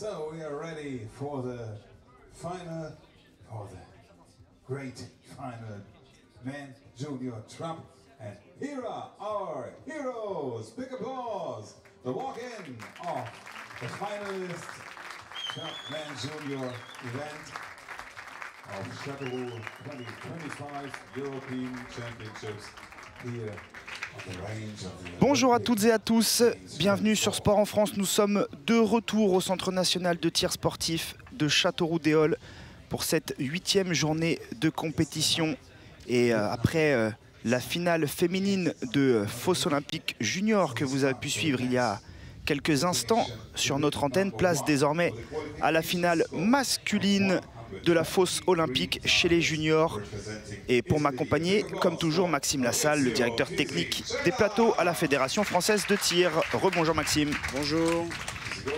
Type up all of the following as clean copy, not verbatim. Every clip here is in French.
So we are ready for the final, for the great final men junior trump. And here are our heroes. Big applause. The walk-in of the finalist Trump Men Junior event of Châteauroux 2025 European Championships here. Bonjour à toutes et à tous, bienvenue sur Sport en France. Nous sommes de retour au Centre national de tir sportif de Châteauroux-Déole pour cette 8e journée de compétition. Et après la finale féminine de Fosse Olympique Junior que vous avez pu suivre il y a quelques instants sur notre antenne, place désormais à la finale masculine de la fosse olympique chez les juniors. Et pour m'accompagner, comme toujours, Maxime Lassalle, le directeur technique des plateaux à la Fédération française de tir. Rebonjour Maxime. Bonjour.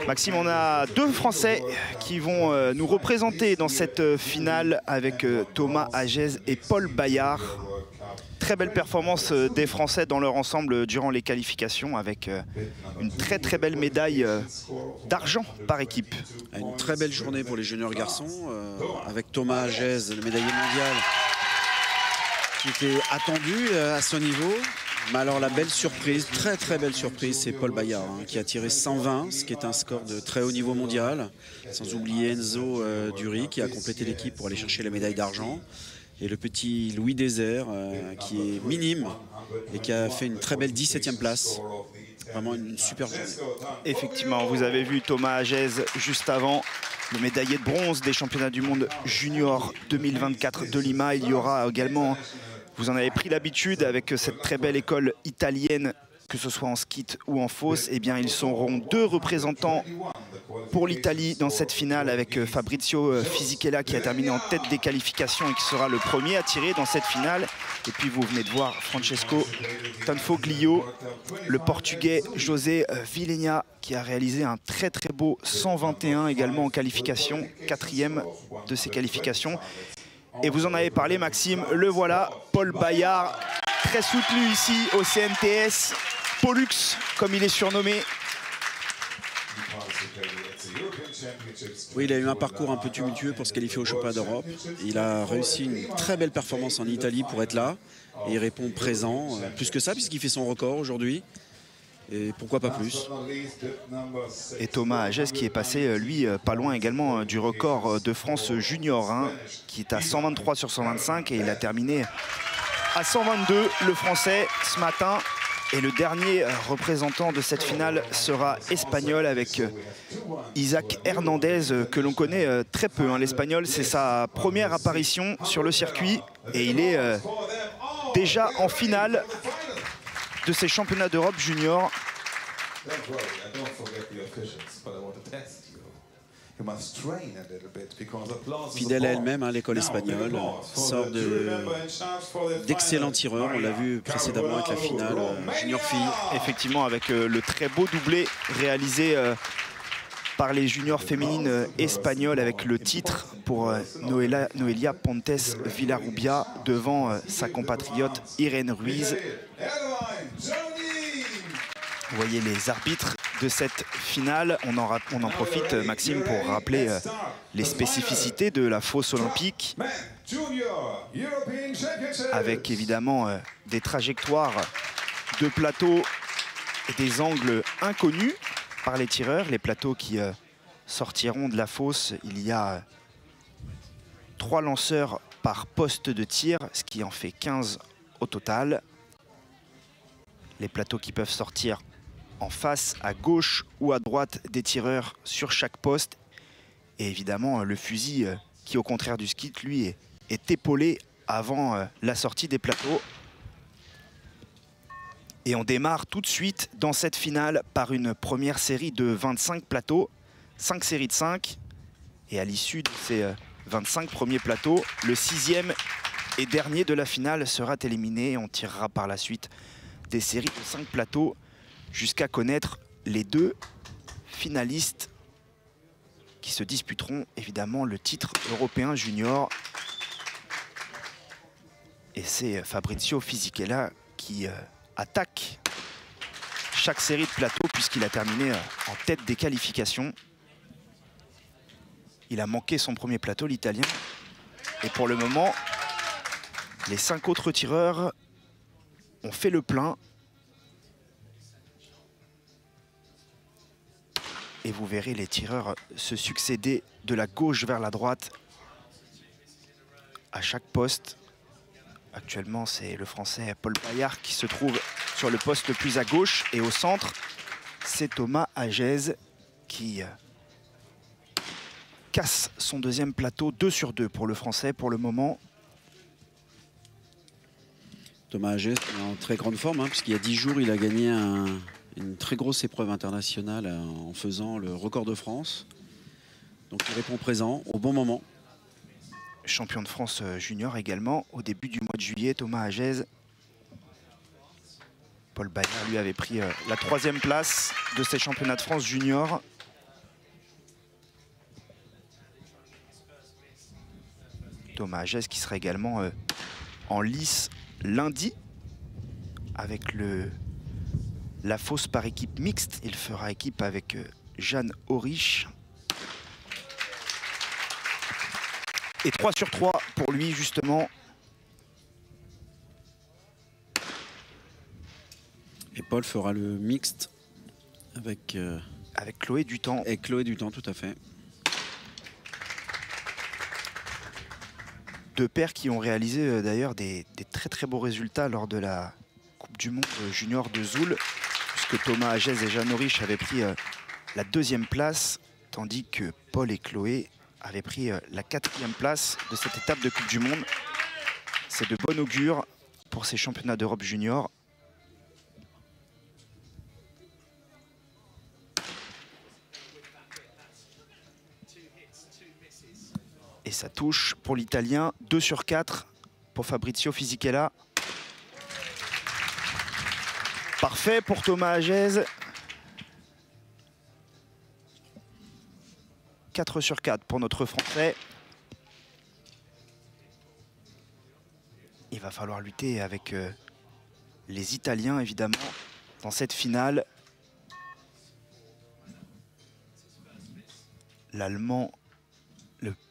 Maxime, on a deux Français qui vont nous représenter dans cette finale avec Thomas Agez et Paul Bayard. Très belle performance des Français dans leur ensemble durant les qualifications avec une très belle médaille d'argent par équipe. Une très belle journée pour les juniors garçons avec Thomas Agez, le médaillé mondial qui était attendu à ce niveau. Mais alors la belle surprise, très belle surprise, c'est Paul Bayard qui a tiré 120, ce qui est un score de très haut niveau mondial. Sans oublier Enzo Dury qui a complété l'équipe pour aller chercher la médaille d'argent. Et le petit Louis Désert qui est minime et qui a fait une très belle 17e place. Vraiment une super journée. Effectivement, vous avez vu Thomas Agez juste avant, le médaillé de bronze des championnats du monde junior 2024 de Lima. Il y aura également, vous en avez pris l'habitude avec cette très belle école italienne, que ce soit en skeet ou en fosse, eh bien ils seront deux représentants pour l'Italie dans cette finale avec Fabrizio Fisichella qui a terminé en tête des qualifications et qui sera le premier à tirer dans cette finale. Et puis vous venez de voir Francesco Tanfoglio, le portugais José Villenha qui a réalisé un très beau 121 également en qualification, 4e de ses qualifications. Et vous en avez parlé Maxime, le voilà, Paul Bayard, très soutenu ici au CNTS, Pollux comme il est surnommé. Oui, il a eu un parcours un peu tumultueux pour se qualifier au championnat d'Europe. Il a réussi une très belle performance en Italie pour être là. Et il répond présent, plus que ça puisqu'il fait son record aujourd'hui. Et pourquoi pas plus. Et Thomas Agez qui est passé, lui, pas loin également du record de France junior, qui est à 123 sur 125 et il a terminé à 122, le Français, ce matin. Et le dernier représentant de cette finale sera espagnol avec Isaac Hernandez, que l'on connaît très peu. L'Espagnol, c'est sa première apparition sur le circuit et il est déjà en finale de ces championnats d'Europe junior. Fidèle à elle-même, l'école espagnole, sort d'excellents tireurs. On l'a vu précédemment avec la finale junior fille. Effectivement, avec le très beau doublé réalisé par les juniors féminines espagnoles avec le titre pour Noelia Pontes Villarrubia devant sa compatriote Irene Ruiz. Vous voyez les arbitres de cette finale. On en profite, Maxime, pour rappeler les spécificités de la fosse olympique. Avec évidemment des trajectoires de plateaux et des angles inconnus par les tireurs. Les plateaux qui sortiront de la fosse, il y a 3 lanceurs par poste de tir, ce qui en fait 15 au total. Les plateaux qui peuvent sortir en face, à gauche ou à droite des tireurs sur chaque poste. Et évidemment, le fusil qui, au contraire du skeet, lui, est épaulé avant la sortie des plateaux. Et on démarre tout de suite dans cette finale par une première série de 25 plateaux, 5 séries de 5. Et à l'issue de ces 25 premiers plateaux, le 6e et dernier de la finale sera éliminé. On tirera par la suite des séries de 5 plateaux jusqu'à connaître les 2 finalistes qui se disputeront évidemment le titre européen junior. Et c'est Fabrizio Fisichella qui attaque chaque série de plateaux puisqu'il a terminé en tête des qualifications. Il a manqué son premier plateau, l'Italien. Et pour le moment, les 5 autres tireurs ont fait le plein. Et vous verrez les tireurs se succéder de la gauche vers la droite à chaque poste. Actuellement, c'est le Français Paul Bayard qui se trouve sur le poste le plus à gauche. Et au centre, c'est Thomas Hagez qui casse son deuxième plateau. 2 sur 2 pour le Français pour le moment. Thomas Hagez est en très grande forme, puisqu'il y a 10 jours, il a gagné une très grosse épreuve internationale en faisant le record de France. Donc il répond présent au bon moment. Champion de France junior également au début du mois de juillet, Thomas Hagez. Paul Bayard lui avait pris la 3e place de ces championnats de France junior. Thomas Hagez qui sera également en lice lundi avec la fosse par équipe mixte. Il fera équipe avec Jeanne Aurich. Et 3 sur 3 pour lui, justement. Et Paul fera le mixte avec Chloé Dutemps. Et Chloé Dutemps, tout à fait. 2 paires qui ont réalisé d'ailleurs des très très beaux résultats lors de la Coupe du Monde junior de Zoul, puisque Thomas Hagez et Jeanne Aurich avaient pris la 2e place, tandis que Paul et Chloé avaient pris la 4e place de cette étape de Coupe du Monde. C'est de bon augure pour ces championnats d'Europe junior. Et ça touche pour l'Italien, 2 sur 4 pour Fabrizio Fisichella. Parfait pour Thomas Hagez. 4 sur 4 pour notre Français. Il va falloir lutter avec les Italiens, évidemment, dans cette finale. L'Allemand,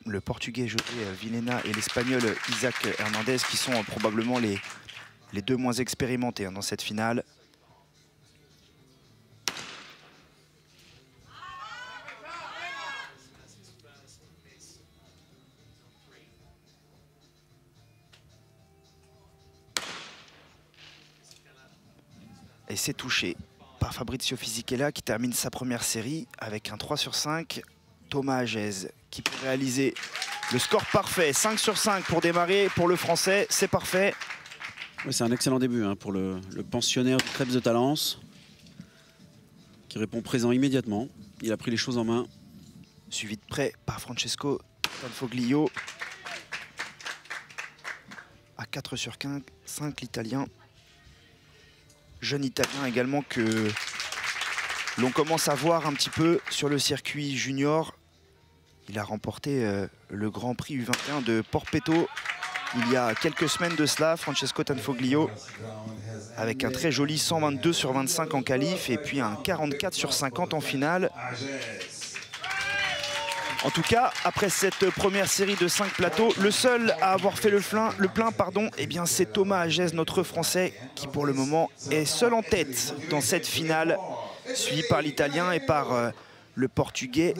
le Portugais José Vilhena et l'Espagnol Isaac Hernandez qui sont probablement les 2 moins expérimentés dans cette finale. Et c'est touché par Fabrizio Fisichella qui termine sa première série avec un 3 sur 5. Thomas Hagez qui peut réaliser le score parfait. 5 sur 5 pour démarrer pour le Français, c'est parfait. Oui, c'est un excellent début pour le pensionnaire du Krebs de Talence qui répond présent immédiatement. Il a pris les choses en main. Suivi de près par Francesco Tanfoglio. À 4 sur 5, l'Italien. Jeune Italien également que l'on commence à voir un petit peu sur le circuit junior. Il a remporté le Grand Prix U21 de Porpetto il y a quelques semaines de cela, Francesco Tanfoglio, avec un très joli 122 sur 25 en qualif et puis un 44 sur 50 en finale. En tout cas, après cette première série de 5 plateaux, le seul à avoir fait le plein, eh bien c'est Thomas Hagez, notre Français, qui pour le moment est seul en tête dans cette finale, suivi par l'Italien et par le Portugais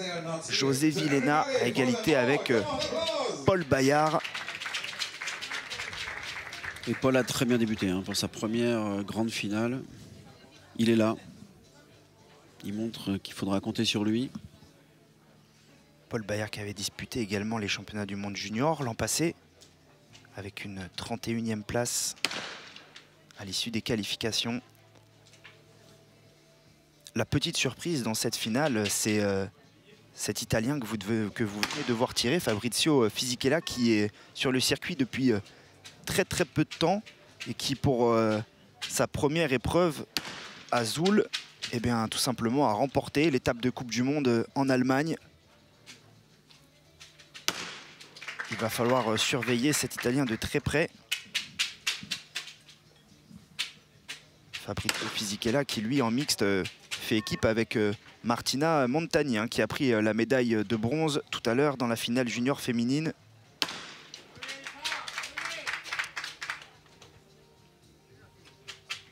José Vilhena, à égalité avec Paul Bayard. Et Paul a très bien débuté pour sa première grande finale. Il est là. Il montre qu'il faudra compter sur lui. Paul Bayard qui avait disputé également les championnats du monde junior l'an passé avec une 31e place à l'issue des qualifications. La petite surprise dans cette finale, c'est cet Italien que vous venez de voir tirer, Fabrizio Fisichella, qui est sur le circuit depuis très peu de temps et qui pour sa première épreuve à Zoul, eh bien, tout simplement a remporté l'étape de Coupe du Monde en Allemagne. Il va falloir surveiller cet Italien de très près. Fabrizio Fisichella qui lui en mixte fait équipe avec Martina Montani, hein, qui a pris la médaille de bronze tout à l'heure dans la finale junior féminine.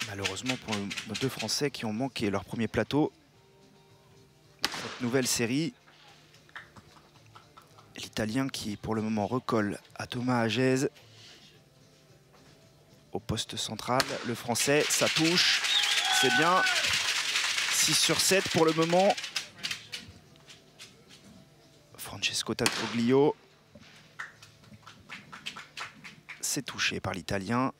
Malheureusement pour nos deux Français qui ont manqué leur premier plateau dans cette nouvelle série. L'Italien qui pour le moment recolle à Thomas Hagez au poste central. Le Français, ça touche, c'est bien. 6 sur 7 pour le moment. Francesco Tanfoglio. C'est touché par l'Italien.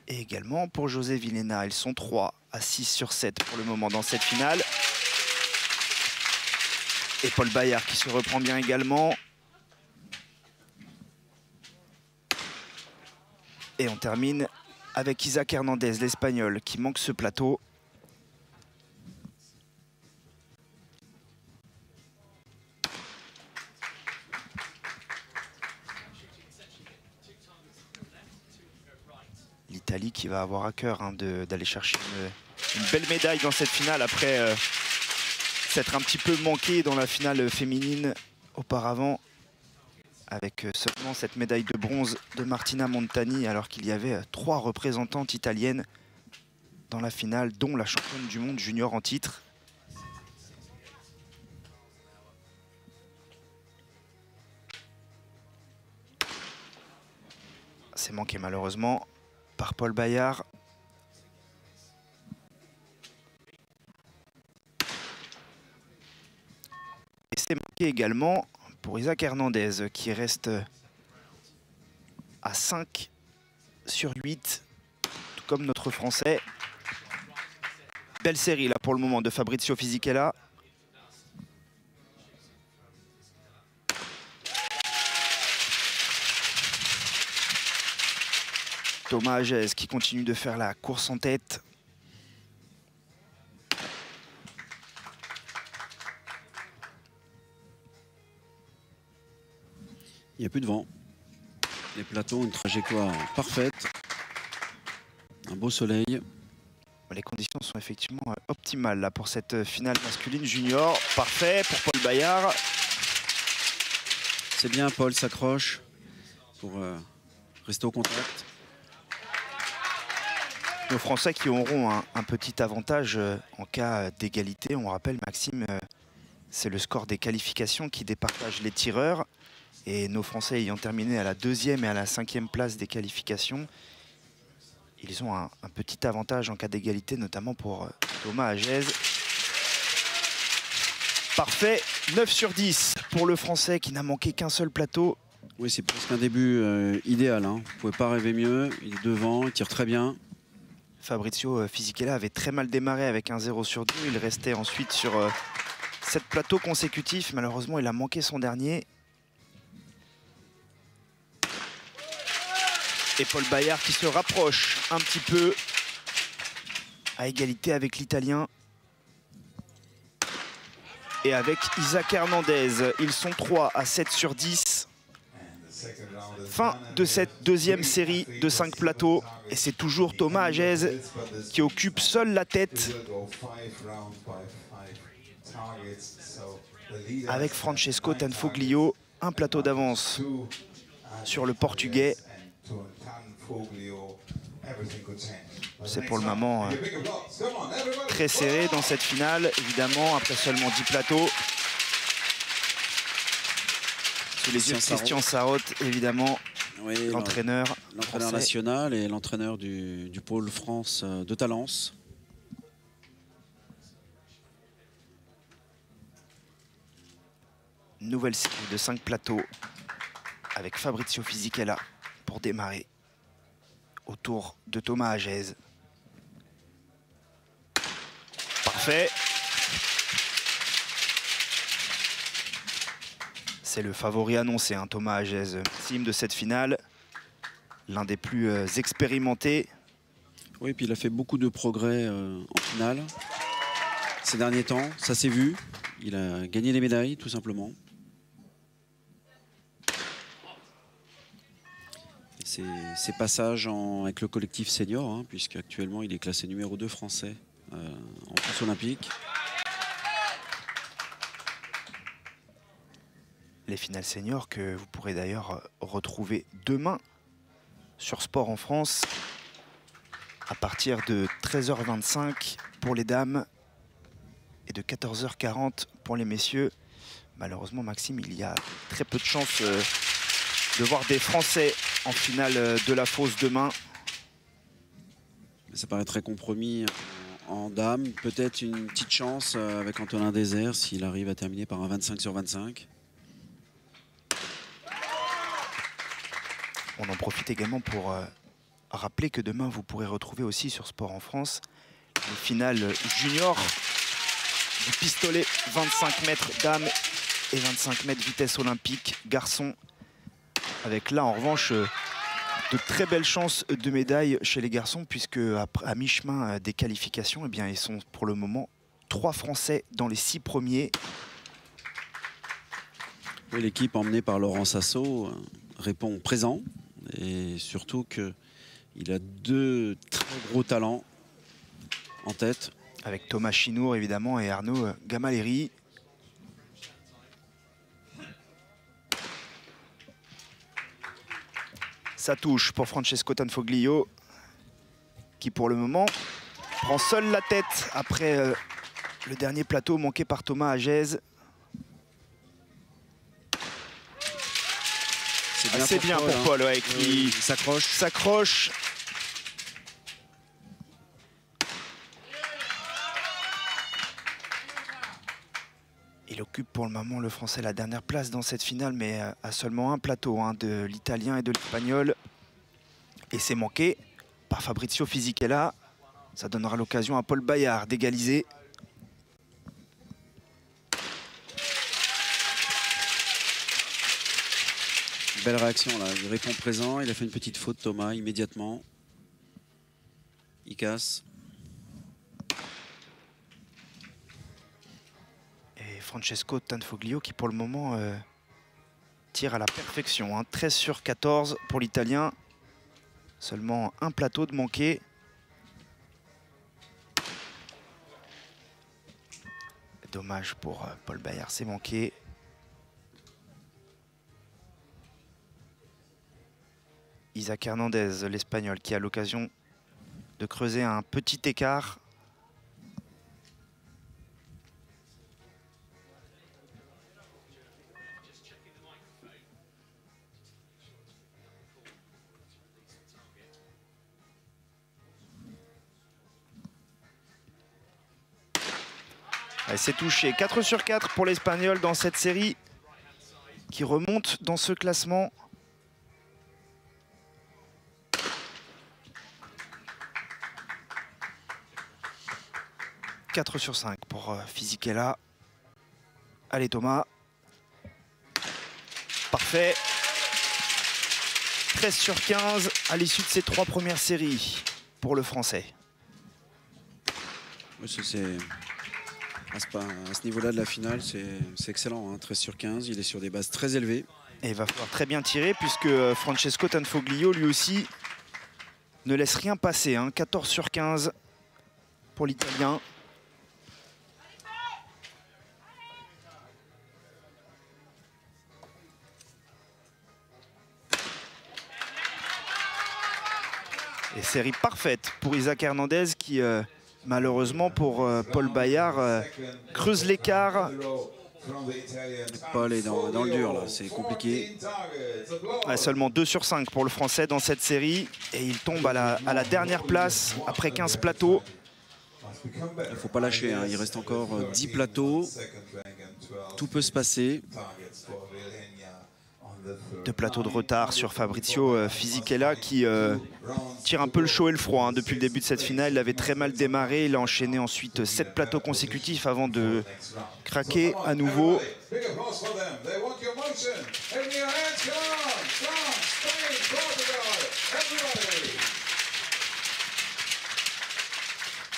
Et également pour José Villena, ils sont 3 à 6 sur 7 pour le moment dans cette finale. Et Paul Bayard qui se reprend bien également. Et on termine avec Isaac Hernandez, l'Espagnol, qui manque ce plateau. L'Italie qui va avoir à cœur hein, d'aller chercher une belle médaille dans cette finale après s'être un petit peu manqué dans la finale féminine auparavant, avec seulement cette médaille de bronze de Martina Montani, alors qu'il y avait 3 représentantes italiennes dans la finale, dont la championne du monde junior en titre. C'est manqué malheureusement par Paul Bayard. Et c'est manqué également pour Isaac Hernandez qui reste à 5 sur 8, tout comme notre Français. Belle série là pour le moment de Fabrizio Fisichella. Thomas Hagez qui continue de faire la course en tête. Il n'y a plus de vent. Les plateaux, une trajectoire parfaite. Un beau soleil. Les conditions sont effectivement optimales là pour cette finale masculine junior. Parfait pour Paul Bayard. C'est bien, Paul s'accroche pour rester au contact. Nos Français qui auront un petit avantage en cas d'égalité. On rappelle, Maxime, c'est le score des qualifications qui départage les tireurs. Et nos Français ayant terminé à la 2e et à la 5e place des qualifications, ils ont un petit avantage en cas d'égalité, notamment pour Thomas Hagez. Parfait, 9 sur 10 pour le Français qui n'a manqué qu'un seul plateau. Oui, c'est presque un début idéal. Hein. Vous ne pouvez pas rêver mieux. Il est devant, il tire très bien. Fabrizio Fisichella avait très mal démarré avec un 0 sur 2. Il restait ensuite sur 7 plateaux consécutifs. Malheureusement, il a manqué son dernier. Et Paul Bayard qui se rapproche un petit peu à égalité avec l'Italien. Et avec Isaac Hernandez, ils sont 3 à 7 sur 10. Fin de cette deuxième série de 5 plateaux. Et c'est toujours Thomas Hagez qui occupe seul la tête, avec Francesco Tanfoglio, un plateau d'avance sur le Portugais. C'est pour le moment très serré dans cette finale, évidemment, après seulement 10 plateaux. Sous les yeux de Christian Sarraute, évidemment, oui, l'entraîneur national et l'entraîneur du pôle France de Talence. Nouvelle série de 5 plateaux avec Fabrizio Fisichella pour démarrer autour de Thomas Hagez. Parfait. C'est le favori annoncé, hein, Thomas Hagez, Maxime, de cette finale. L'un des plus expérimentés. Oui, puis il a fait beaucoup de progrès en finale ces derniers temps. Ça s'est vu. Il a gagné les médailles, tout simplement. ses passages avec le collectif senior, hein, puisqu'actuellement il est classé numéro 2 français en course olympique. Les finales seniors que vous pourrez d'ailleurs retrouver demain sur Sport en France à partir de 13h25 pour les dames et de 14h40 pour les messieurs. Malheureusement, Maxime, il y a très peu de chances de voir des Français en finale de la fosse demain. Ça paraît très compromis en dames. Peut-être une petite chance avec Antonin Désert s'il arrive à terminer par un 25 sur 25. On en profite également pour rappeler que demain, vous pourrez retrouver aussi sur Sport en France les finales juniors du pistolet 25 mètres dames et 25 mètres vitesse olympique garçons. Avec là, en revanche, de très belles chances de médailles chez les garçons, puisque à mi-chemin des qualifications, eh bien, ils sont pour le moment 3 Français dans les 6 premiers. Oui, l'équipe emmenée par Laurent Sasso répond présent. Et surtout qu'il a 2 très gros talents en tête. Avec Thomas Chinour évidemment et Arnaud Gamaleri. Ça touche pour Francesco Tanfoglio qui pour le moment prend seul la tête après le dernier plateau manqué par Thomas Agez. C'est bien pour Paul, ouais, qui s'accroche. Il occupe pour le moment, le Français, la dernière place dans cette finale, mais à seulement un plateau hein, de l'Italien et de l'Espagnol. Et c'est manqué par Fabrizio Fisichella. Ça donnera l'occasion à Paul Bayard d'égaliser. Belle réaction là, il répond présent, il a fait une petite faute Thomas immédiatement. Il casse. Et Francesco Tanfoglio qui pour le moment tire à la perfection. Hein. 13 sur 14 pour l'Italien. Seulement un plateau de manqué. Dommage pour Paul Bayard, c'est manqué. Isaac Hernandez, l'Espagnol, qui a l'occasion de creuser un petit écart. C'est touché. 4 sur 4 pour l'Espagnol dans cette série qui remonte dans ce classement. « 4 sur 5 pour Fisichella. Allez Thomas. Parfait. 13 sur 15 à l'issue de ces 3 premières séries pour le Français. À ce niveau-là de la finale, c'est excellent. Hein. 13 sur 15, il est sur des bases très élevées. Et il va falloir très bien tirer puisque Francesco Tanfoglio, lui aussi, ne laisse rien passer. Hein. 14 sur 15 pour l'Italien. Et série parfaite pour Isaac Hernandez qui, malheureusement pour Paul Bayard, creuse l'écart. Paul est dans le dur, là, c'est compliqué. Ouais, seulement 2 sur 5 pour le Français dans cette série. Et il tombe à la dernière place après 15 plateaux. Il ne faut pas lâcher, hein. Il reste encore 10 plateaux. Tout peut se passer. 2 plateaux de retard sur Fabrizio Fisichella qui tire un peu le chaud et le froid. Hein. Depuis le début de cette finale, il avait très mal démarré. Il a enchaîné ensuite 7 plateaux consécutifs avant de craquer à nouveau.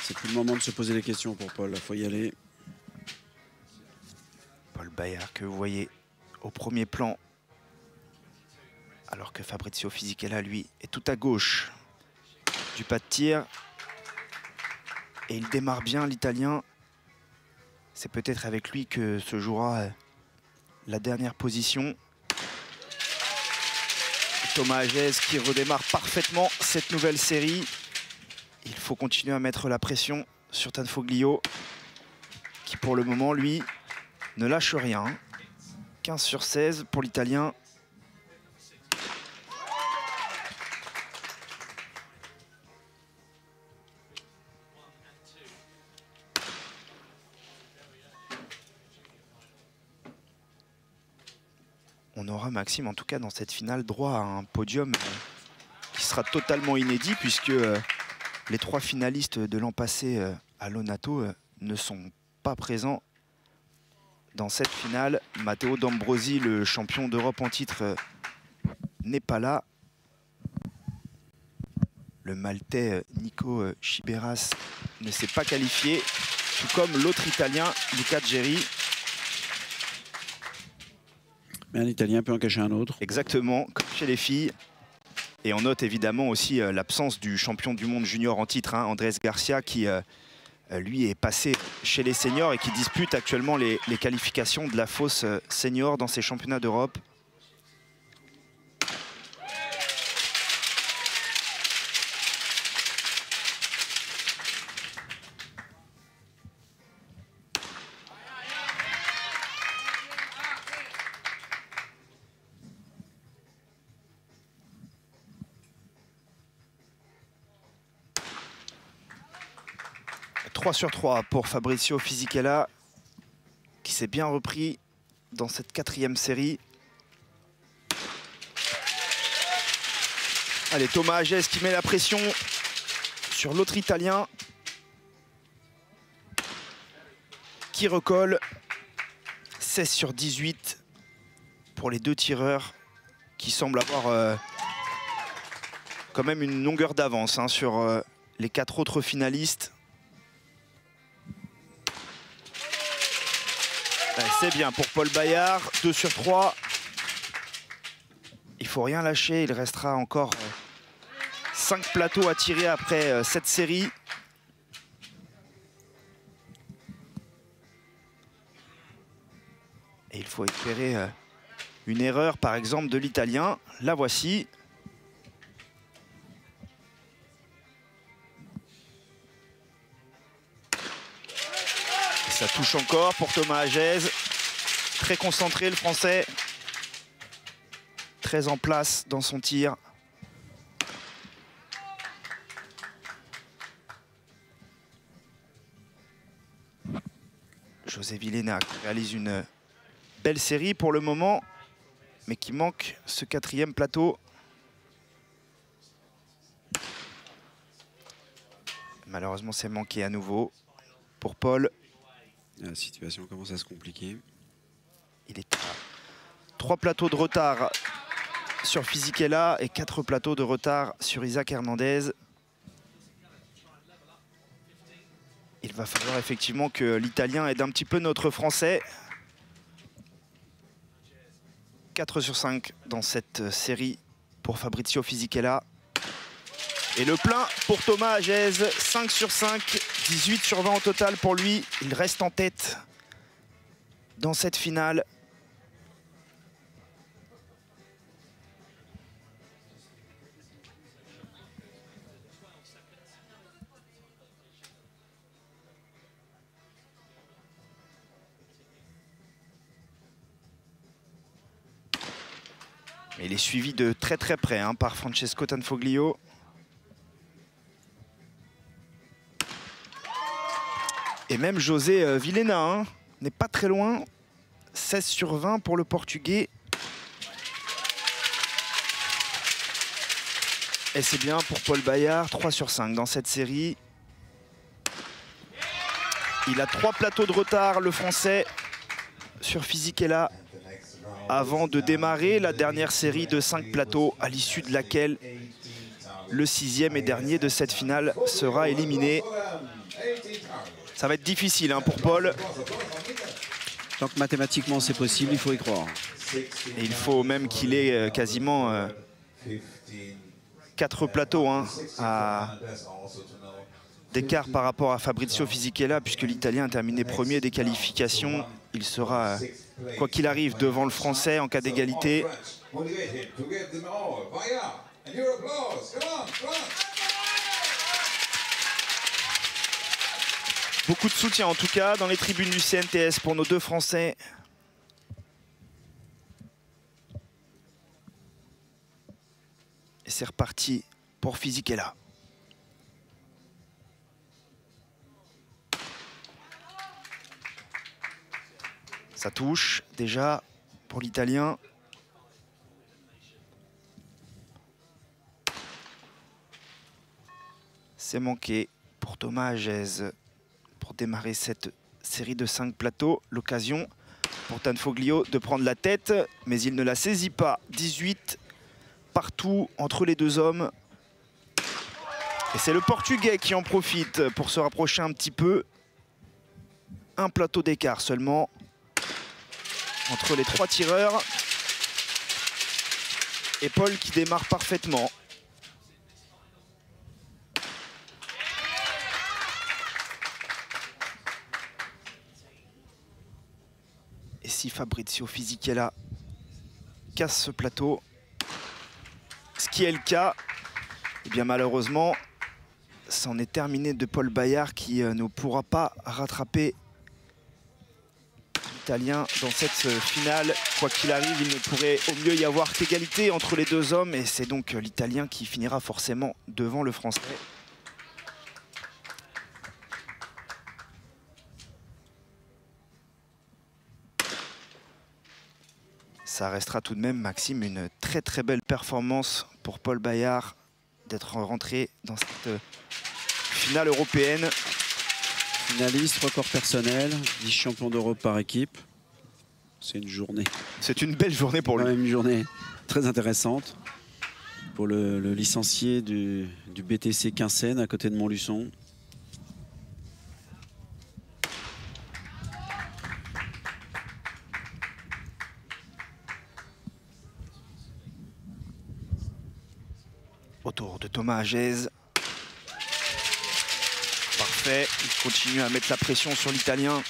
C'est plus le moment de se poser les questions pour Paul. Il faut y aller. Paul Bayard que vous voyez au premier plan Alors que Fabrizio Fisichella, lui, est tout à gauche du pas de tir. Et il démarre bien, l'Italien. C'est peut-être avec lui que se jouera la dernière position. Thomas Hagez qui redémarre parfaitement cette nouvelle série. Il faut continuer à mettre la pression sur Tanfoglio, qui pour le moment, lui, ne lâche rien. 15 sur 16 pour l'Italien. On aura, Maxime, en tout cas dans cette finale, droit à un podium qui sera totalement inédit, puisque les 3 finalistes de l'an passé à Lonato ne sont pas présents dans cette finale. Matteo D'Ambrosi, le champion d'Europe en titre, n'est pas là. Le Maltais Nico Chiberas ne s'est pas qualifié, tout comme l'autre Italien, Luca Geri. Mais un Italien peut en cacher un autre. Exactement, comme chez les filles. Et on note évidemment aussi l'absence du champion du monde junior en titre, hein, Andrés Garcia, qui lui est passé chez les seniors et qui dispute actuellement les qualifications de la fosse senior dans ces championnats d'Europe. Sur 3 pour Fabrizio Fisichella, qui s'est bien repris dans cette 4e série. Allez, Thomas Hagez qui met la pression sur l'autre Italien, qui recolle. 16 sur 18 pour les 2 tireurs, qui semblent avoir quand même une longueur d'avance hein, sur les 4 autres finalistes. C'est bien pour Paul Bayard, 2 sur 3. Il ne faut rien lâcher, il restera encore 5 plateaux à tirer après cette série. Et il faut espérer une erreur, par exemple, de l'Italien. La voici. Ça touche encore pour Thomas Hagez. Très concentré le Français. Très en place dans son tir. José Vilena réalise une belle série pour le moment, mais qui manque ce 4e plateau. Malheureusement, c'est manqué à nouveau pour Paul. La situation commence à se compliquer. Il est à 3 plateaux de retard sur Fisichella et 4 plateaux de retard sur Isaac Hernandez. Il va falloir effectivement que l'Italien aide un petit peu notre Français. 4 sur 5 dans cette série pour Fabrizio Fisichella. Et le plein pour Thomas Hagez, 5 sur 5, 18 sur 20 au total pour lui. Il reste en tête dans cette finale. Et il est suivi de très près hein, par Francesco Tanfoglio. Et même José Vilena hein, n'est pas très loin. 16 sur 20 pour le Portugais. Et c'est bien pour Paul Bayard, 3 sur 5 dans cette série. Il a 3 plateaux de retard, le Français, sur Fisichella, avant de démarrer la dernière série de 5 plateaux, à l'issue de laquelle le 6e et dernier de cette finale sera éliminé. Ça va être difficile hein, pour Paul. Tant que mathématiquement c'est possible, il faut y croire. Et il faut même qu'il ait quasiment 4 plateaux d'écart par rapport à Fabrizio Fisichella, puisque l'Italien a terminé premier des qualifications. Il sera, quoi qu'il arrive, devant le Français en cas d'égalité. Beaucoup de soutien en tout cas dans les tribunes du CNTS pour nos deux Français. Et c'est reparti pour Fisichella. Ça touche déjà pour l'Italien. C'est manqué pour Thomas Hagez pour démarrer cette série de 5 plateaux. L'occasion pour Tanfoglio de prendre la tête, mais il ne la saisit pas. 18 partout entre les deux hommes. Et c'est le Portugais qui en profite pour se rapprocher un petit peu. Un plateau d'écart seulement entre les 3 tireurs. Et Paul qui démarre parfaitement. Et si Fabrizio Fisichella casse ce plateau, ce qui est le cas, eh bien malheureusement, c'en est terminé de Paul Bayard qui ne pourra pas rattraper l'Italien dans cette finale. Quoi qu'il arrive, il ne pourrait au mieux y avoir qu'égalité entre les deux hommes et c'est donc l'Italien qui finira forcément devant le Français. Ça restera tout de même, Maxime, une très belle performance pour Paul Bayard d'être rentré dans cette finale européenne. Finaliste, record personnel, 10 champions d'Europe par équipe. C'est une journée. C'est une belle journée pour lui. Une journée très intéressante pour le licencié du BTC Quinssaines à côté de Montluçon. Autour de Thomas Hagez. Parfait, il continue à mettre la pression sur l'Italien.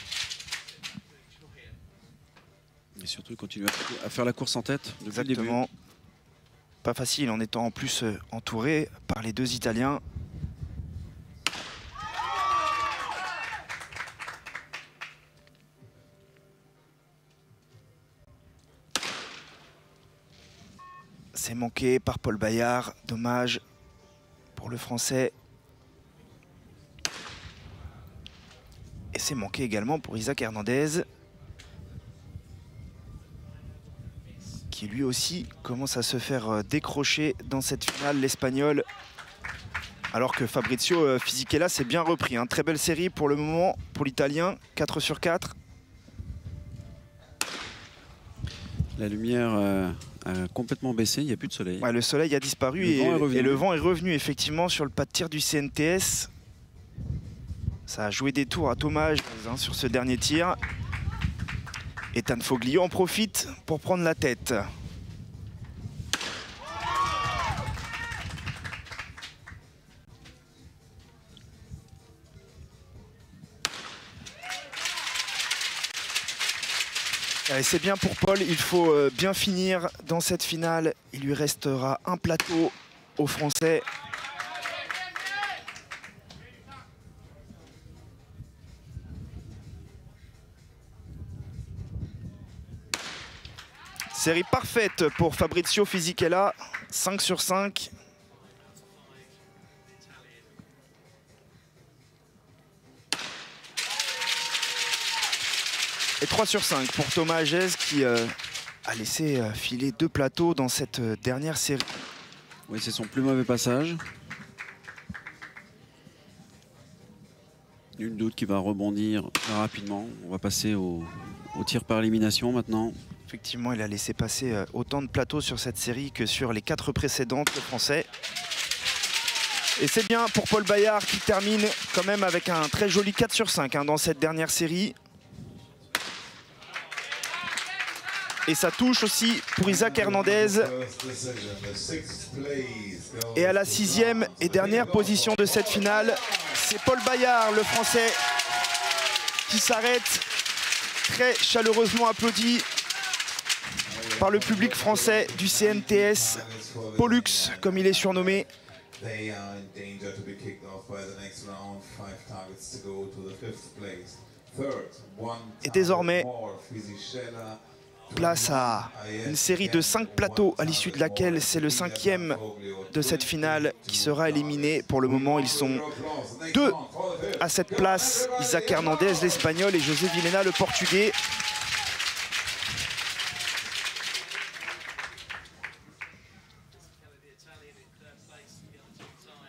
Et surtout, il continue à faire la course en tête depuis le début. Exactement. Pas facile en étant en plus entouré par les deux Italiens. C'est manqué par Paul Bayard, dommage pour le Français. Et c'est manqué également pour Isaac Hernandez, qui lui aussi commence à se faire décrocher dans cette finale, l'Espagnol. Alors que Fabrizio Fisichella s'est bien repris. Hein. Très belle série pour le moment pour l'Italien, 4 sur 4. La lumière a complètement baissé, il n'y a plus de soleil. Ouais, le soleil a disparu et le vent est revenu effectivement sur le pas de tir du CNTS. Ça a joué des tours à Thomas Hagez, hein, sur ce dernier tir. Et Tanfoglio en profite pour prendre la tête. C'est bien pour Paul, il faut bien finir dans cette finale. Il lui restera un plateau aux Français. Série parfaite pour Fabrizio Fisichella, 5 sur 5. Et 3 sur 5 pour Thomas Hagez qui a laissé filer 2 plateaux dans cette dernière série. Oui, c'est son plus mauvais passage. Nul doute qu'il va rebondir très rapidement. On va passer au tir par élimination maintenant. Effectivement, il a laissé passer autant de plateaux sur cette série que sur les 4 précédentes, le Français. Et c'est bien pour Paul Bayard qui termine quand même avec un très joli 4 sur 5 hein, dans cette dernière série. Et ça touche aussi pour Isaac Hernandez. Et à la 6e et dernière position de cette finale, c'est Paul Bayard, le Français, qui s'arrête, très chaleureusement applaudi par le public français du CNTS, Pollux, comme il est surnommé. Et désormais, place à une série de 5 plateaux à l'issue de laquelle c'est le 5e de cette finale qui sera éliminé. Pour le moment, ils sont 2 à cette place. Isaac Hernandez, l'Espagnol, et José Vilhena, le Portugais.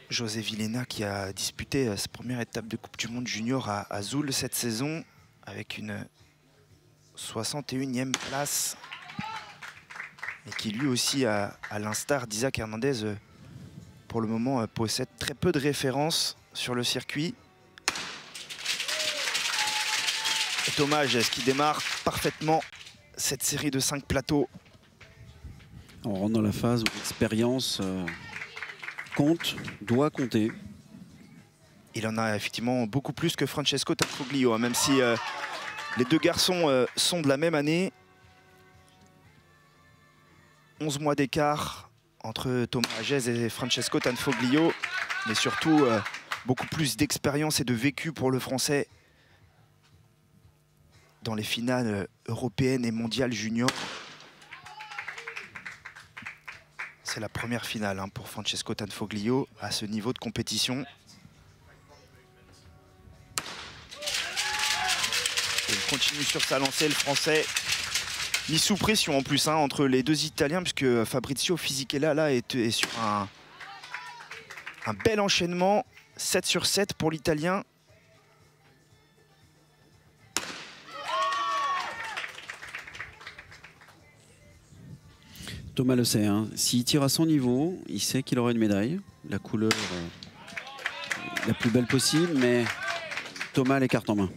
José Vilhena qui a disputé sa première étape de Coupe du Monde Junior à Azul cette saison avec une 61e place, et qui lui aussi, à l'instar d'Isaac Hernandez, pour le moment possède très peu de références sur le circuit. Et Thomas Agès qui démarre parfaitement cette série de 5 plateaux. On rentre dans la phase où l'expérience compte, doit compter. Il en a effectivement beaucoup plus que Francesco Tanfoglio, hein, même si les deux garçons sont de la même année. 11 mois d'écart entre Thomas Agès et Francesco Tanfoglio, mais surtout beaucoup plus d'expérience et de vécu pour le Français dans les finales européennes et mondiales juniors. C'est la première finale pour Francesco Tanfoglio à ce niveau de compétition. Il continue sur sa lancée, le Français, mis sous pression en plus entre les deux Italiens, puisque Fabrizio Fisichella là est sur un bel enchaînement, 7 sur 7 pour l'Italien. Thomas le sait, s'il tire à son niveau, il sait qu'il aura une médaille, la couleur la plus belle possible, mais Thomas a les cartes en main.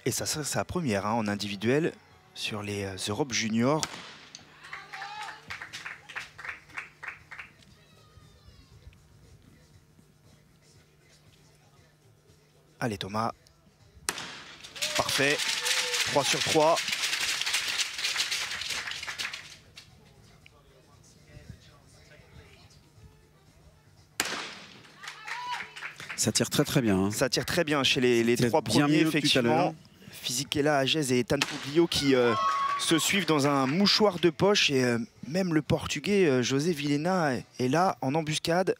Et ça c'est sa première en individuel sur les Europes juniors. Allez Thomas, parfait, 3 sur 3. Ça tire très très bien. Ça tire très bien chez les 3 premiers, effectivement. Fisichella, Agès et Tanfoglio qui se suivent dans un mouchoir de poche. Et même le Portugais, José Vilhena, est là en embuscade.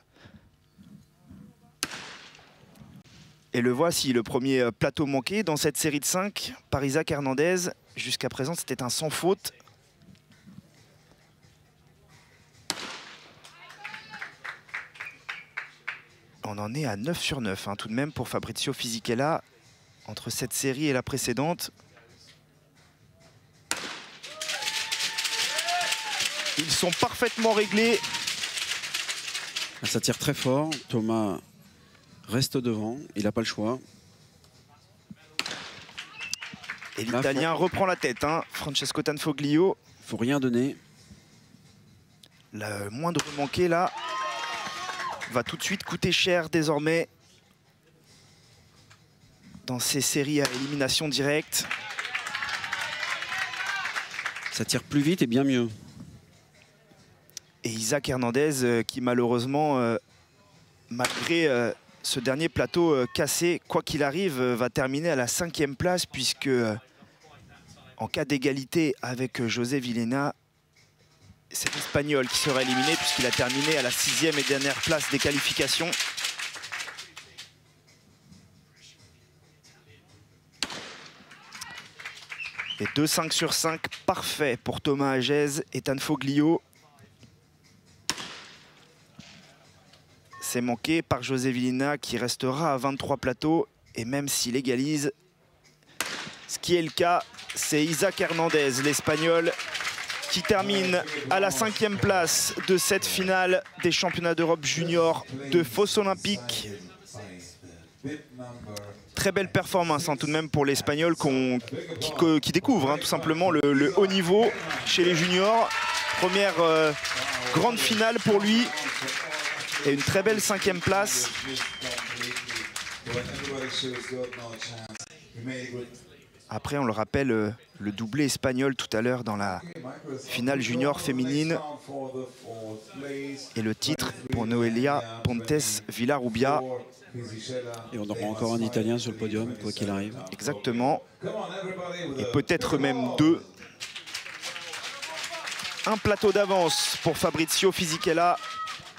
Et le voici, le premier plateau manqué dans cette série de 5 par Isaac Hernandez. Jusqu'à présent, c'était un sans faute. On en est à 9 sur 9 tout de même pour Fabrizio Fisichella entre cette série et la précédente. Ils sont parfaitement réglés. Ça tire très fort. Thomas reste devant. Il n'a pas le choix. Et l'Italien reprend la tête. Francesco Tanfoglio. Il ne faut rien donner. Le moindre manqué là va tout de suite coûter cher désormais dans ces séries à élimination directe. Ça tire plus vite et bien mieux. Et Isaac Hernandez qui malheureusement, malgré ce dernier plateau cassé, quoi qu'il arrive, va terminer à la 5e place, puisque en cas d'égalité avec José Vilhena, c'est l'Espagnol qui sera éliminé, puisqu'il a terminé à la 6e et dernière place des qualifications. Et 2 5 sur 5 parfait pour Thomas Agès et Tanfoglio. C'est manqué par José Vilhena qui restera à 23 plateaux. Et même s'il égalise, ce qui est le cas, c'est Isaac Hernandez, l'Espagnol, qui termine à la 5e place de cette finale des championnats d'Europe junior de fosse olympique. Très belle performance hein, tout de même pour l'Espagnol qui découvre hein, tout simplement le haut niveau chez les juniors. Première grande finale pour lui et une très belle 5e place. Après, on le rappelle, le doublé espagnol tout à l'heure dans la finale junior féminine. Et le titre pour Noelia Pontes Villarrubia. Et on aura encore un Italien sur le podium, quoi qu'il arrive. Exactement. Et peut-être même 2. Un plateau d'avance pour Fabrizio Fisichella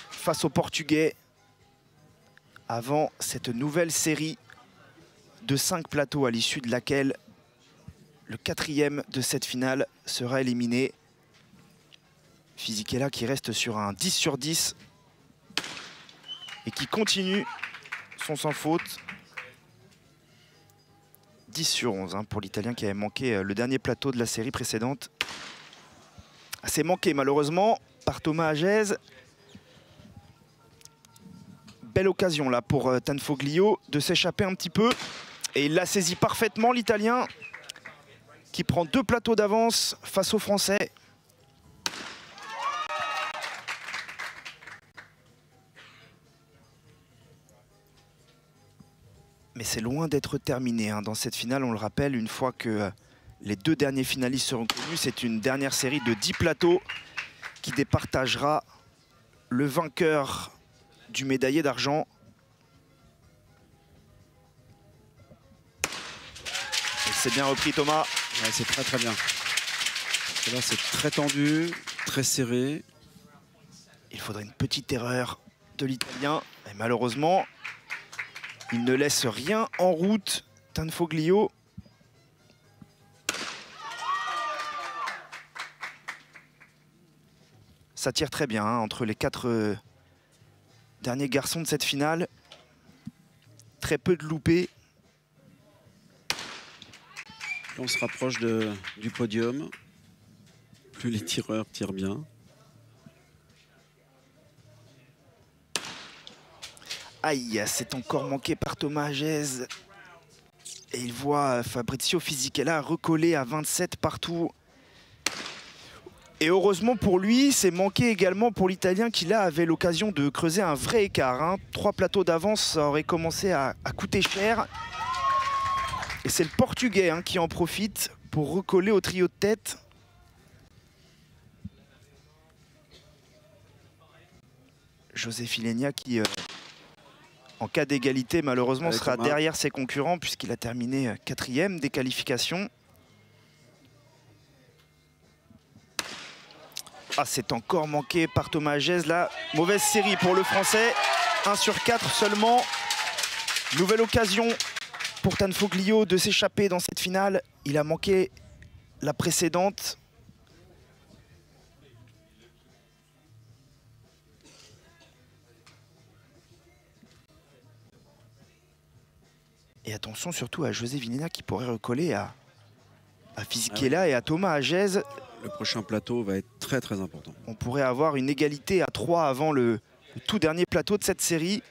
face au Portugais. Avant cette nouvelle série de 5 plateaux à l'issue de laquelle le 4e de cette finale sera éliminé. Fisichella qui reste sur un 10 sur 10 et qui continue son sans faute. 10 sur 11 hein, pour l'Italien qui avait manqué le dernier plateau de la série précédente. C'est manqué malheureusement par Thomas Hagez. Belle occasion là pour Tanfoglio de s'échapper un petit peu. Et il l'a saisi parfaitement l'Italien qui prend 2 plateaux d'avance face aux Français. Mais c'est loin d'être terminé hein. Dans cette finale, on le rappelle, une fois que les 2 derniers finalistes seront connus, c'est une dernière série de 10 plateaux qui départagera le vainqueur du médaillé d'argent. C'est bien repris Thomas. Ouais, c'est très très bien. Et là c'est très tendu, très serré. Il faudrait une petite erreur de l'Italien. Et malheureusement, il ne laisse rien en route, Tanfoglio. Ça tire très bien hein, entre les 4 derniers garçons de cette finale. Très peu de loupés. Plus on se rapproche du podium, plus les tireurs tirent bien. Aïe, c'est encore manqué par Thomas Hagez. Et il voit Fabrizio Fisichella recoller à 27 partout. Et heureusement pour lui, c'est manqué également pour l'Italien qui là avait l'occasion de creuser un vrai écart. Hein. 3 plateaux d'avance, ça aurait commencé à coûter cher. Et c'est le Portugais hein, qui en profite pour recoller au trio de tête. José Filenia qui, en cas d'égalité, malheureusement, sera derrière ses concurrents puisqu'il a terminé 4e des qualifications. Ah, c'est encore manqué par Thomas Hagez. Là, mauvaise série pour le Français. 1 sur 4 seulement. Nouvelle occasion pour Tanfoglio de s'échapper dans cette finale. Il a manqué la précédente. Et attention surtout à José Vilena qui pourrait recoller à Fisichella et à Thomas Hagez. Le prochain plateau va être très très important. On pourrait avoir une égalité à 3 avant le tout dernier plateau de cette série.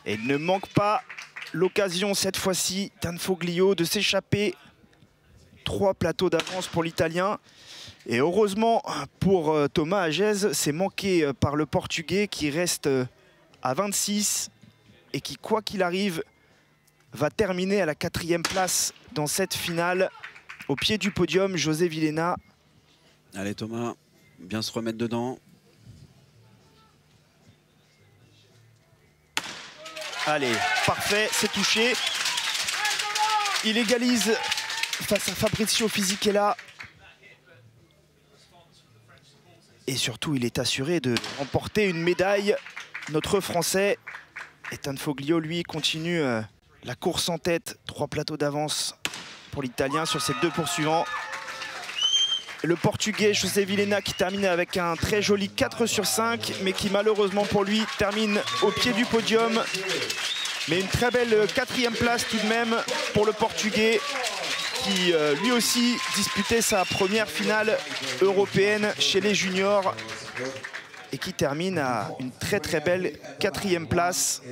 Et il ne manque pas l'occasion cette fois-ci, Tanfoglio, de s'échapper. 3 plateaux d'avance pour l'Italien. Et heureusement pour Thomas Hagez, c'est manqué par le Portugais qui reste à 26 et qui, quoi qu'il arrive, va terminer à la 4e place dans cette finale. Au pied du podium, José Vilena. Allez Thomas, bien se remettre dedans. Allez, parfait, c'est touché. Il égalise face à Fabrizio Fisichella. Et surtout, il est assuré de remporter une médaille. Notre Français, et Tanfoglio, lui, continue la course en tête. 3 plateaux d'avance pour l'Italien sur ces 2 poursuivants. le Portugais José Vilhena qui termine avec un très joli 4 sur 5, mais qui malheureusement pour lui termine au pied du podium. Mais une très belle 4e place tout de même pour le Portugais qui lui aussi disputait sa première finale européenne chez les juniors et qui termine à une très belle 4e place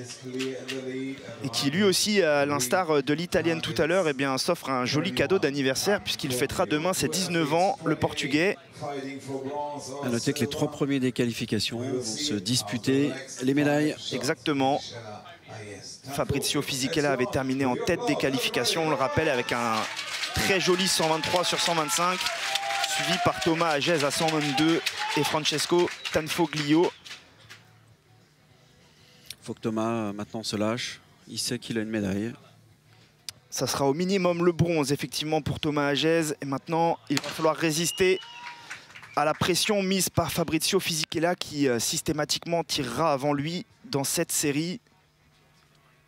et qui lui aussi, à l'instar de l'italienne tout à l'heure, eh bien s'offre un joli cadeau d'anniversaire puisqu'il fêtera demain ses 19 ans, le Portugais. À noter que les 3 premiers des qualifications vont se disputer les médailles. Exactement. Fabrizio Fisichella avait terminé en tête des qualifications, on le rappelle, avec un très joli 123 sur 125, suivi par Thomas Hagez à 122 et Francesco Tanfoglio. Il faut que Thomas maintenant se lâche, il sait qu'il a une médaille. Ça sera au minimum le bronze effectivement pour Thomas Hagez, et maintenant il va falloir résister à la pression mise par Fabrizio Fisichella qui systématiquement tirera avant lui dans cette série.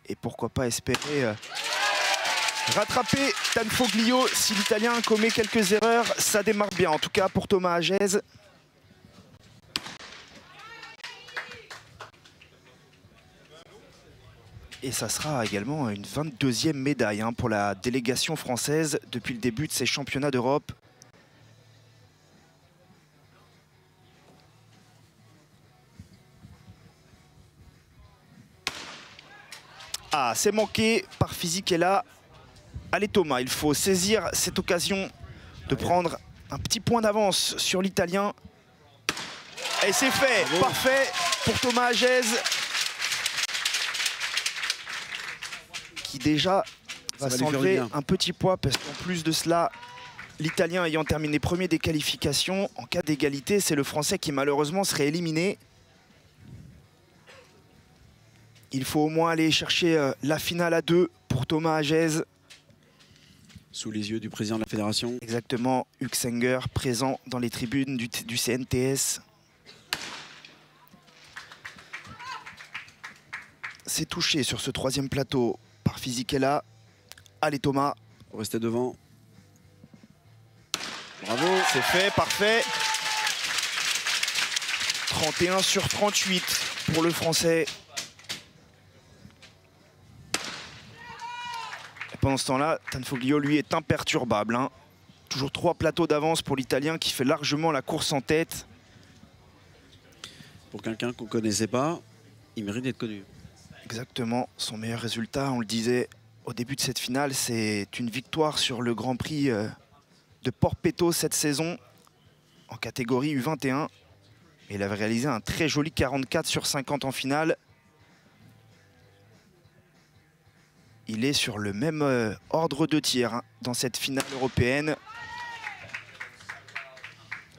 Et pourquoi pas espérer rattraper Tanfoglio si l'Italien commet quelques erreurs. Ça démarre bien, en tout cas pour Thomas Hagez. Et ça sera également une 22e médaille pour la délégation française depuis le début de ces championnats d'Europe. Ah, c'est manqué par Fisichella. Allez Thomas, il faut saisir cette occasion de prendre un petit point d'avance sur l'Italien. Et c'est fait, bravo. Parfait pour Thomas Hagez. Qui déjà va s'enlever un petit poids parce qu'en plus de cela, l'Italien ayant terminé premier des qualifications, en cas d'égalité, c'est le Français qui malheureusement serait éliminé. Il faut au moins aller chercher la finale à 2 pour Thomas Hagez. Sous les yeux du président de la fédération. Exactement, Hugues Senger, présent dans les tribunes du CNTS. C'est touché sur ce 3e plateau par Fisichella. Allez Thomas. Faut rester devant. Bravo. C'est fait, parfait. 31 sur 38 pour le Français. Pendant ce temps-là, Tanfoglio, lui, est imperturbable. Toujours 3 plateaux d'avance pour l'Italien qui fait largement la course en tête. Pour quelqu'un qu'on ne connaissait pas, il mérite d'être connu. Exactement. Son meilleur résultat, on le disait au début de cette finale, c'est une victoire sur le Grand Prix de Porpeto cette saison en catégorie U21. Et il avait réalisé un très joli 44 sur 50 en finale. Il est sur le même ordre de tir dans cette finale européenne.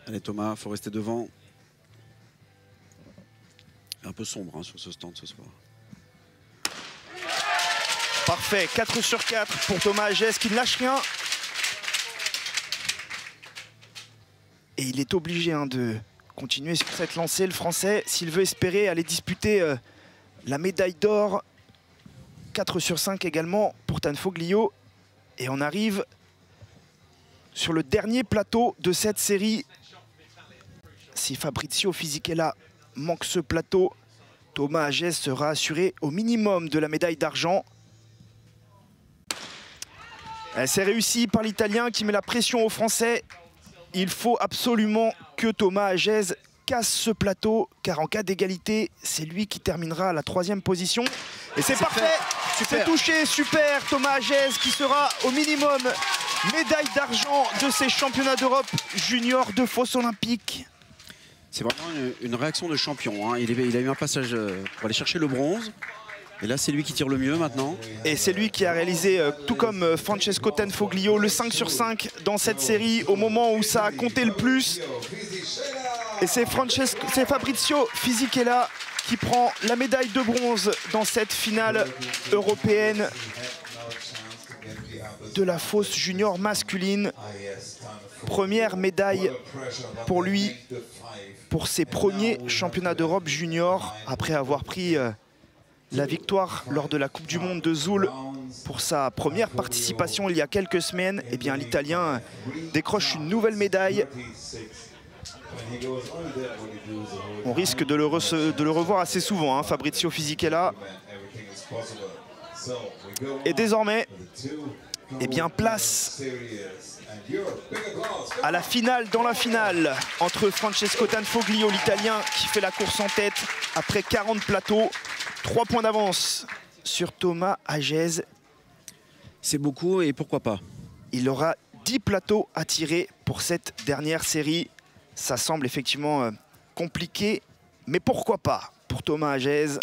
Allez Thomas, il faut rester devant. Un peu sombre sur ce stand ce soir. Parfait, 4 sur 4 pour Thomas Hagez qui ne lâche rien. Et il est obligé de continuer sur cette lancée, le Français, s'il veut espérer aller disputer la médaille d'or. 4 sur 5 également pour Tanfoglio. Et on arrive sur le dernier plateau de cette série. Si Fabrizio Fisichella manque ce plateau, Thomas Hagez sera assuré au minimum de la médaille d'argent. C'est réussi par l'Italien qui met la pression aux Français. Il faut absolument que Thomas Hagez casse ce plateau, car en cas d'égalité, c'est lui qui terminera à la 3e position. Et c'est parfait. C'est touché, super. Thomas Hagez qui sera au minimum médaille d'argent de ces championnats d'Europe juniors de fosse olympique. C'est vraiment une réaction de champion. Il a eu un passage pour aller chercher le bronze. Et là, c'est lui qui tire le mieux maintenant. Et c'est lui qui a réalisé, tout comme Francesco Tanfoglio, le 5 sur 5 dans cette série au moment où ça a compté le plus. Et c'est Fabrizio Fisichella qui prend la médaille de bronze dans cette finale européenne de la fosse junior masculine. Première médaille pour lui, pour ses premiers championnats d'Europe junior, après avoir pris la victoire lors de la Coupe du Monde de Zoul pour sa première participation il y a quelques semaines, eh bien l'Italien décroche une nouvelle médaille. On risque de le revoir assez souvent, hein, Fabrizio Fisichella. Et désormais, eh bien, place à la finale, dans la finale, entre Francesco Tanfoglio, l'Italien, qui fait la course en tête après 40 plateaux. 3 points d'avance sur Thomas Hagez. C'est beaucoup et pourquoi pas. Il aura 10 plateaux à tirer pour cette dernière série. Ça semble effectivement compliqué, mais pourquoi pas pour Thomas Hagez,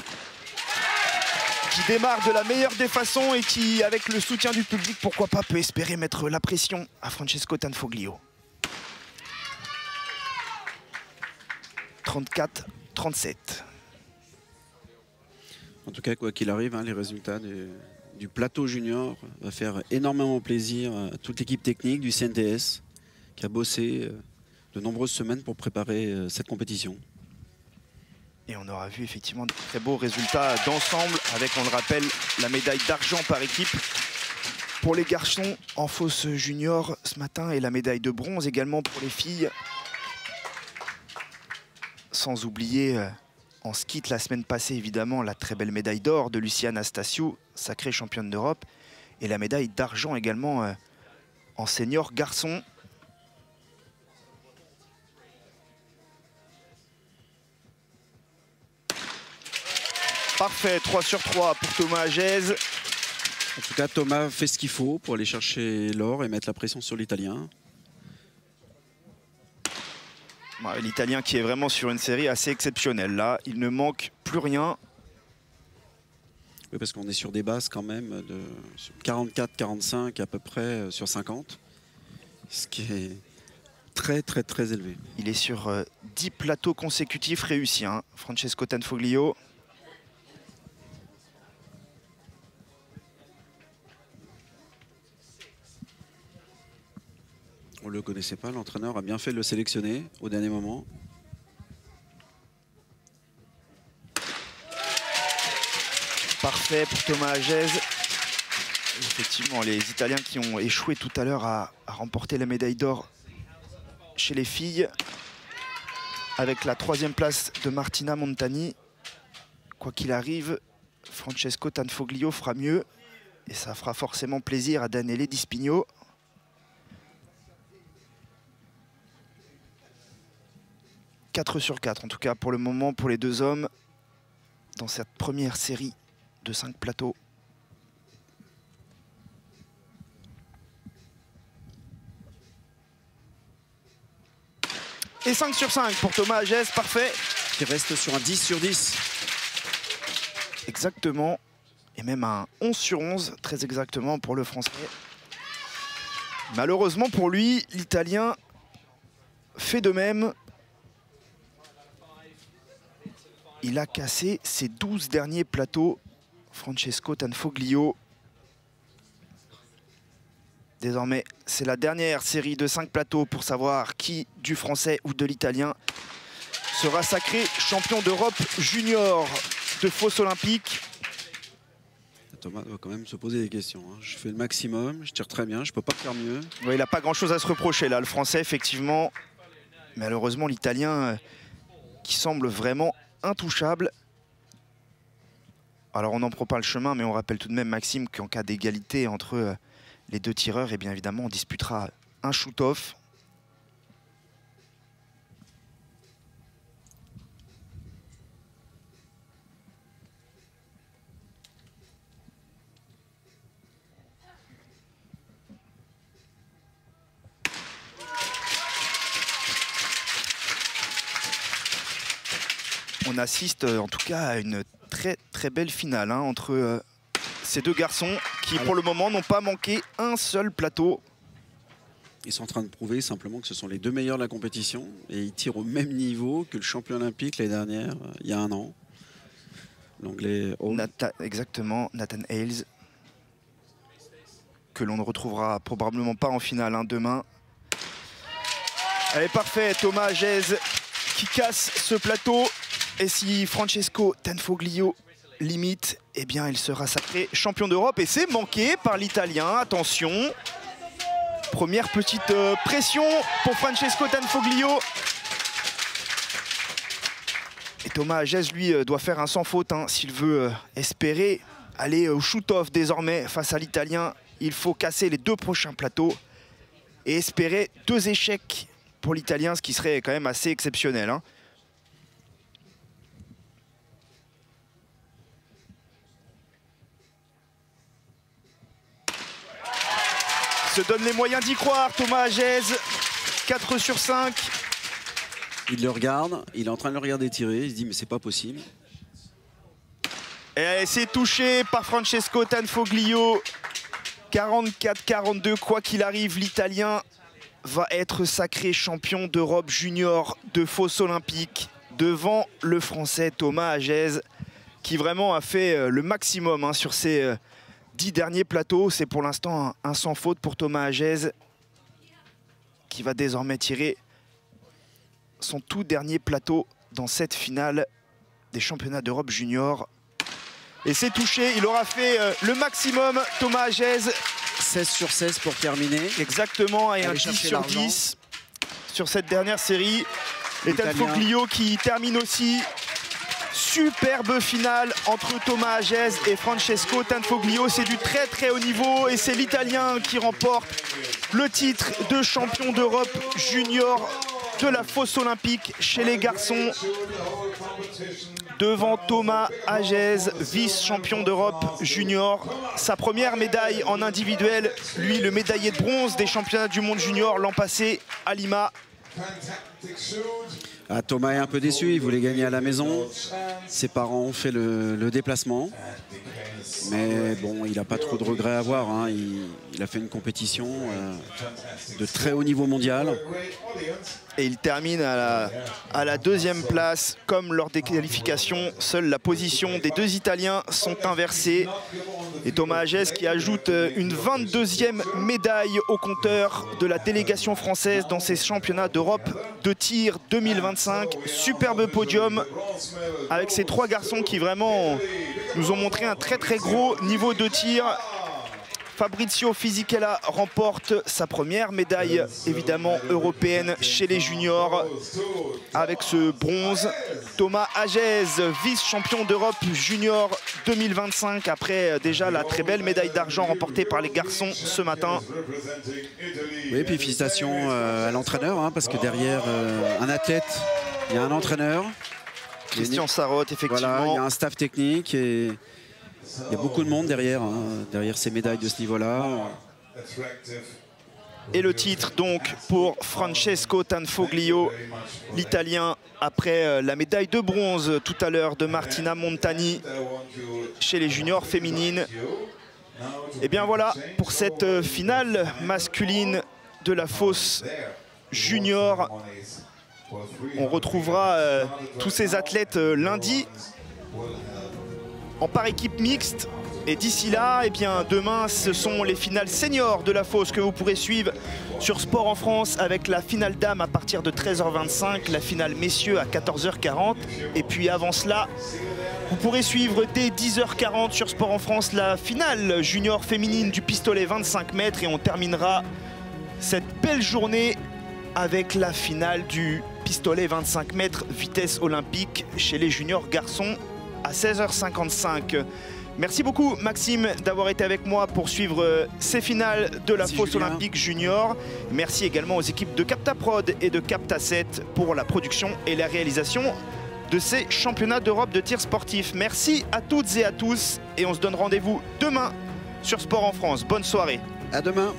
qui démarre de la meilleure des façons et qui, avec le soutien du public, pourquoi pas, peut espérer mettre la pression à Francesco Tanfoglio. 34-37. En tout cas, quoi qu'il arrive, hein, les résultats du plateau junior va faire énormément plaisir à toute l'équipe technique du CNTS qui a bossé de nombreuses semaines pour préparer cette compétition. Et on aura vu effectivement de très beaux résultats d'ensemble avec, on le rappelle, la médaille d'argent par équipe pour les garçons en fosse junior ce matin et la médaille de bronze également pour les filles. Sans oublier en ski la semaine passée évidemment la très belle médaille d'or de Lucia Anastasiou, sacrée championne d'Europe, et la médaille d'argent également en senior garçon. Parfait, 3 sur 3 pour Thomas Hagez. En tout cas, Thomas fait ce qu'il faut pour aller chercher l'or et mettre la pression sur l'Italien. L'Italien qui est vraiment sur une série assez exceptionnelle. Là, il ne manque plus rien. Oui, parce qu'on est sur des bases quand même de 44-45 à peu près sur 50. Ce qui est très très très élevé. Il est sur 10 plateaux consécutifs réussis, hein, Francesco Tanfoglio. On ne le connaissait pas, l'entraîneur a bien fait de le sélectionner au dernier moment. Parfait pour Thomas Hagez. Effectivement, les Italiens qui ont échoué tout à l'heure à remporter la médaille d'or chez les filles, avec la 3e place de Martina Montani. Quoi qu'il arrive, Francesco Tanfoglio fera mieux et ça fera forcément plaisir à Daniele Di Spigno. « 4 sur 4 en tout cas pour le moment pour les deux hommes dans cette première série de 5 plateaux. Et 5 sur 5 pour Thomas Hagez, parfait. Qui reste sur un 10 sur 10. Exactement. Et même un 11 sur 11, très exactement pour le Français. Malheureusement pour lui, l'Italien fait de même. Il a cassé ses 12 derniers plateaux, Francesco Tanfoglio. Désormais, c'est la dernière série de 5 plateaux pour savoir qui, du Français ou de l'Italien, sera sacré champion d'Europe junior de fosse olympique. Thomas doit quand même se poser des questions. Je fais le maximum, je tire très bien, je ne peux pas faire mieux. Ouais, il n'a pas grand-chose à se reprocher là, le Français, effectivement. Malheureusement, l'Italien qui semble vraiment intouchable. Alors on n'en prend pas le chemin, mais on rappelle tout de même, Maxime, qu'en cas d'égalité entre les deux tireurs, et bien évidemment, on disputera un shoot-off. On assiste en tout cas à une très très belle finale hein, entre ces deux garçons qui pour le moment n'ont pas manqué un seul plateau. Ils sont en train de prouver simplement que ce sont les deux meilleurs de la compétition et ils tirent au même niveau que le champion olympique l'année dernière, il y a un an. L'anglais exactement, Nathan Hales, que l'on ne retrouvera probablement pas en finale hein, demain. Allez, parfait, Thomas Hagez qui casse ce plateau. Et si Francesco Tanfoglio limite, eh bien, il sera sacré champion d'Europe. Et c'est manqué par l'Italien. Attention. Première petite pression pour Francesco Tanfoglio. Et Thomas Hagez, lui, doit faire un sans faute hein, s'il veut espérer aller au shoot-off désormais face à l'Italien. Il faut casser les 2 prochains plateaux et espérer 2 échecs pour l'Italien, ce qui serait quand même assez exceptionnel. Hein. Se donne les moyens d'y croire, Thomas Hagez. 4 sur 5. Il le regarde, il est en train de le regarder tirer, il se dit mais c'est pas possible. Et c'est touché par Francesco Tanfoglio. 44-42, quoi qu'il arrive, l'Italien va être sacré champion d'Europe junior de fosse olympique devant le Français Thomas Hagez, qui vraiment a fait le maximum hein, sur ces 10 derniers plateaux. C'est pour l'instant un sans faute pour Thomas Hagez, qui va désormais tirer son tout dernier plateau dans cette finale des championnats d'Europe junior. Et c'est touché, il aura fait le maximum, Thomas Hagez. 16 sur 16 pour terminer. Exactement, et un 10 sur 10 sur cette dernière série. Et Tanfoglio qui termine aussi. Superbe finale entre Thomas Hagez et Francesco Tanfoglio. C'est du très très haut niveau et c'est l'Italien qui remporte le titre de champion d'Europe junior de la fosse olympique chez les garçons, devant Thomas Hagez, vice-champion d'Europe junior. Sa première médaille en individuel, lui le médaillé de bronze des championnats du monde junior l'an passé à Lima. Ah, Thomas est un peu déçu, il voulait gagner à la maison. Ses parents ont fait le déplacement. Mais bon, il n'a pas trop de regrets à avoir. Hein. Il a fait une compétition de très haut niveau mondial. Et il termine à la 2e place. Comme lors des qualifications, seule la position des 2 Italiens sont inversées. Et Thomas Hagez qui ajoute une 22e médaille au compteur de la délégation française dans ces championnats d'Europe de tir 2025. Superbe podium avec ces 3 garçons qui vraiment nous ont montré un très très gros niveau de tir. Fabrizio Fisichella remporte sa première médaille évidemment européenne chez les juniors avec ce bronze. Thomas Hagez, vice-champion d'Europe junior 2025 après déjà la très belle médaille d'argent remportée par les garçons ce matin. Oui, et puis félicitations à l'entraîneur hein, parce que derrière un athlète, il y a un entraîneur. Christian Sarraute, effectivement. Voilà, il y a un staff technique et il y a beaucoup de monde derrière, hein, derrière ces médailles de ce niveau-là. Et le titre donc pour Francesco Tanfoglio, l'Italien, après la médaille de bronze tout à l'heure de Martina Montani chez les juniors féminines. Et bien voilà pour cette finale masculine de la fosse junior. On retrouvera tous ces athlètes lundi en par équipe mixte. Et d'ici là, eh bien, demain, ce sont les finales seniors de la fosse que vous pourrez suivre sur Sport en France avec la finale dames à partir de 13h25, la finale messieurs à 14h40. Et puis avant cela, vous pourrez suivre dès 10h40 sur Sport en France la finale junior féminine du pistolet 25 mètres. Et on terminera cette belle journée avec la finale du pistolet 25 mètres vitesse olympique chez les juniors garçons à 16h55. Merci beaucoup Maxime d'avoir été avec moi pour suivre ces finales de la fosse olympique junior. Merci également aux équipes de Captaprod et de Capta7 pour la production et la réalisation de ces championnats d'Europe de tir sportif. Merci à toutes et à tous et on se donne rendez-vous demain sur Sport en France. Bonne soirée. À demain.